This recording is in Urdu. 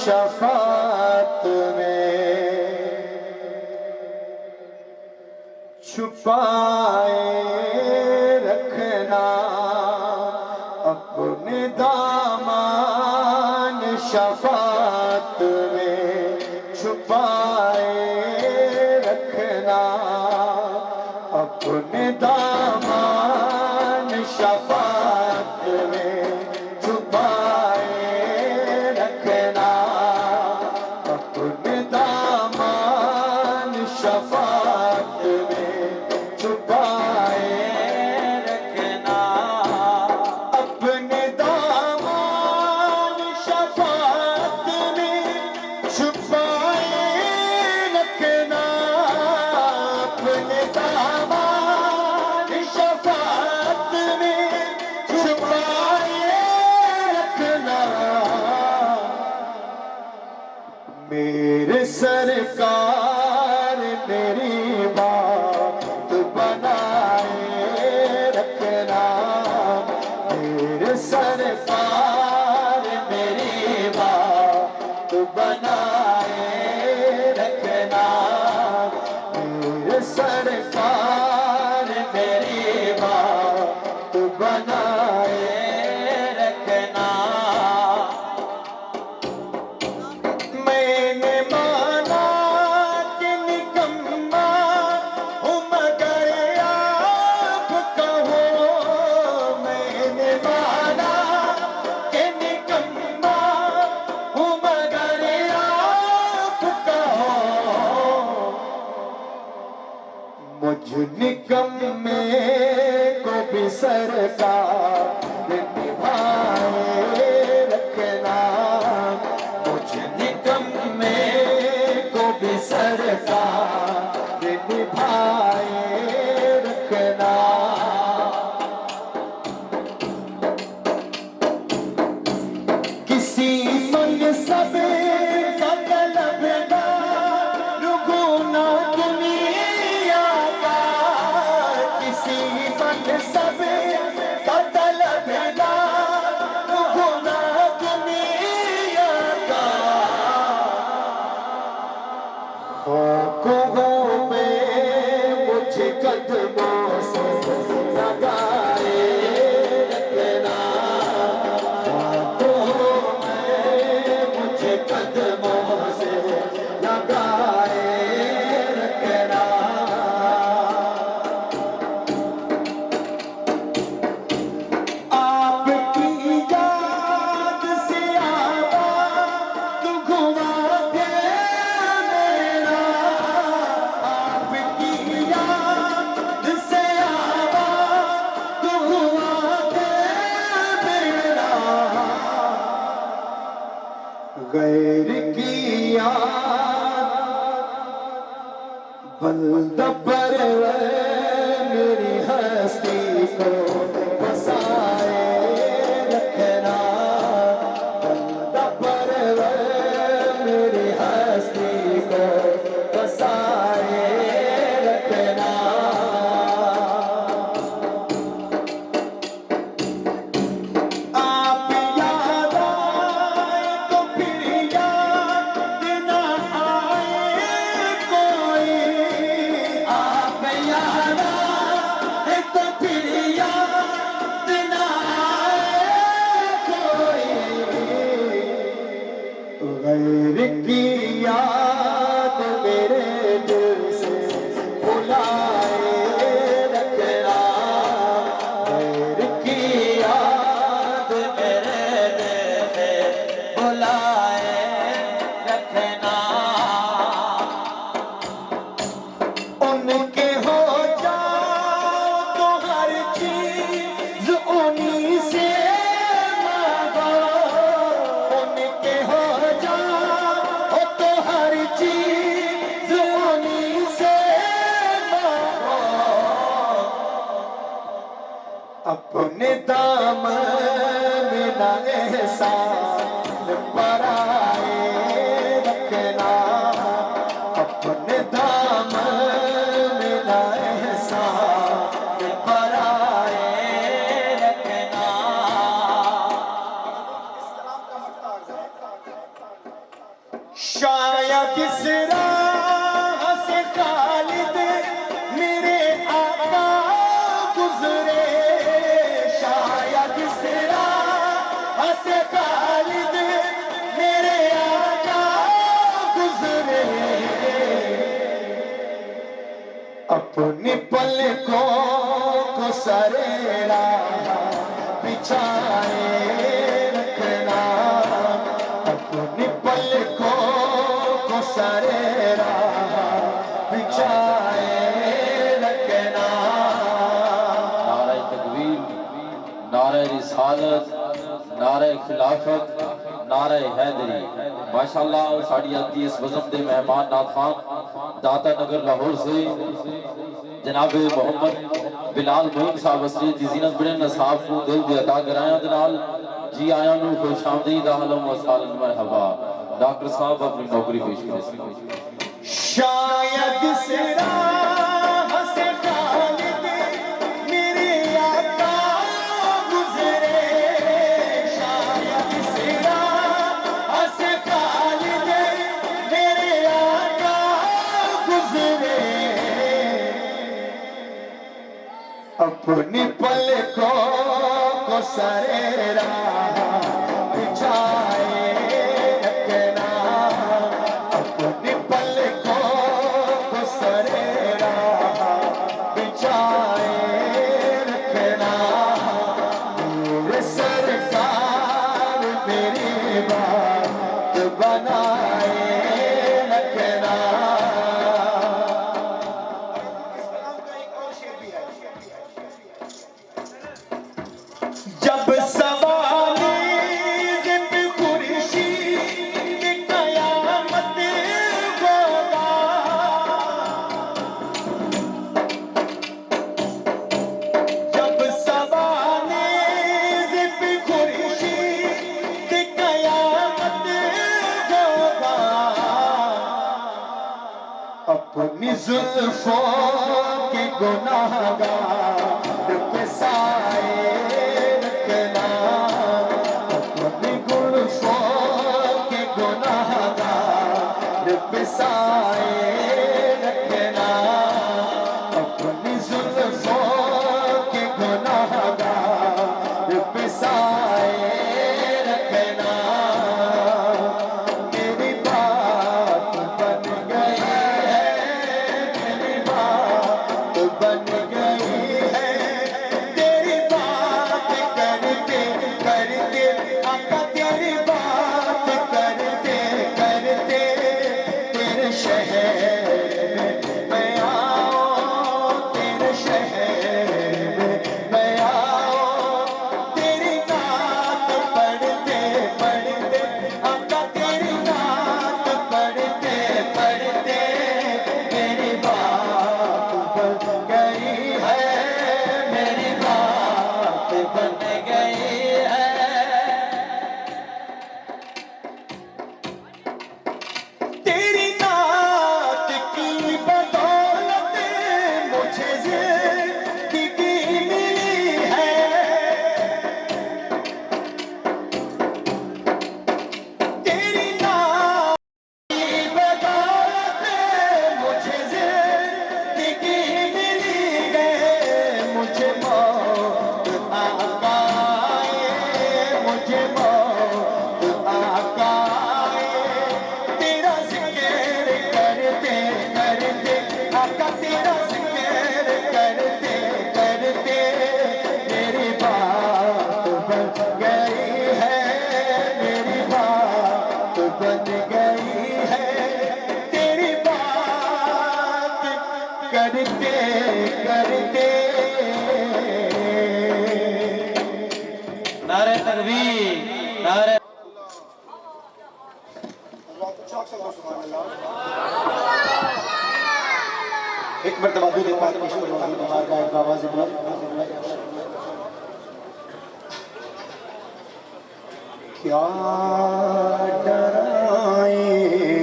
شفاعت میں چھپائے رکھنا اپنے دامان شفاعت میں چھپائے رکھنا اپنے دامان شفاعت میں چھپائے رکھنا اپنے دامان شفاعت میں چھپائے رکھنا اپنے دامان شفاعت میں چھپائے رکھنا اپنے دامان شفاعت میں چھپائے رکھنا میرے سرکار میری بات بنائے رکھنا میرے سرکار میری بات بنائے رکھنا میرے سرکار میری بات بنائے رکھنا میں نے مانا کہ نکما ہوں مگر آپ کہو میں نے مانا کہ نکما ہوں مگر آپ کہو مجھ نکمے کو بھی سرکار نبھائے رکھنا مجھ نکمے کو بھی سرکار نبھائے رکھنا کسی منصب کا طلبگار رکونا دنیا کا کسی منصب کا طلبگار رکونا دنیا کا خاک ہو میں مجھ قدموں سے لگائے رکھنا خاک ہو میں مجھ قدموں سے لگائے رکھنا آپ کی یاد سے آباد گھما دے میرا آپ کی یاد سے آباد گھما دے میرا غیر کی یاد بندہ پرور میری ہستی کو بسائے رکھنا بندہ پرور میری ہستی کو بسائے رکھنا آپ یاد آئے تو پھر یاد نہ آئے کوئی آپ یاد آئے تو پھر یاد نہ آئے کوئی غیر کی یاد میرے دل سے بلائے رکھنا غیر کی یاد میرے دل سے بلائے رکھنا ان کے ہو جاؤ تو ہر چیز انہی سے مانگو ان کے ہو جاؤ تو ہر چیز انہی سے مانگو اپنے دامن میں نہ احسان پرائے رکھنا اپنے دامن میں نہ احسان پرائے رکھنا شاید اس راہ سے خالد میرے آقا گزرے، شاید اس راہ سے خالد میرے آقا گزرے، اپنی پلکوں کو سرے راہ بچھائے رکھنا، اپنی پلکوں کو سرے راہ بچھائے رکھنا۔ نعرہ تکبیر، نعرہ رسالت، نعرہ خلافت، نعرہ حیدری۔ ماشاءاللہ ساڑی آتی اس وزن دے مہمان ناتھان داتا نگر لاہور سے جناب محمد بلال محمد صاحب وسری دی زینت بڑے نصاب کو دل دی عطا کرائیں دنال جی آیا نو خوش آمدید اہلم و سالم مرحبا۔ ڈاکٹر صاحب اپنی نوکری پیش کریں۔ شاید اس راہ سے خالد میرے آقا گزرے، شاید اس راہ سے خالد میرے آقا گزرے، اپنی پلکوں کو سرے راہ بچھائے رکھنا، اپنی پلکوں کو سرے راہ بچھائے رکھنا، میرے سرکار میری بات بنائے رکھنا۔ جب سوالی ذب خورشید قیامت ہوگا، جب سوالی ذب خورشید قیامت ہوگا، اپنی زلفوں کے گناہگار پہ سائے رکھنا، اپنی زلفوں کے گناہگار پہ سائے رکھنا، اپنی زلفوں کے گناہگار پہ سائے رکھنا، میری بات بن گئی ہے، میری بات بن گئی ہے، تیری بات کرتے کرتے آقا، تیری بات کرتے کرتے تیرے شہر میں میں آؤں، تیرے شہر میں آؤں، تیری نعت پڑھتے پڑھتے آقا، تیری نعت پڑھتے پڑھتے میری بات بن گئی ہے، میری بات بن گئی ہے۔ تیری نعت کی بدولت مجھے زندگی ملی ہے، تیری نعت کی بدولت مجھے زندگی ملی ہے، مجھے موت آقا آئے، مجھے موت آقا آئے، تیرا ذکر کرتے کرتے آقا، تیرا ذکر کرتے کرتے میری بات بن گئی ہے، میری بات بن گئی ہے، تیری بات کرتے کرتے۔ نعرہ تکبیر، نعرہ ایک مرتبہ دودھ پاک کی شکر وحی بہار کا ایک آواز بلند، کیا ڈر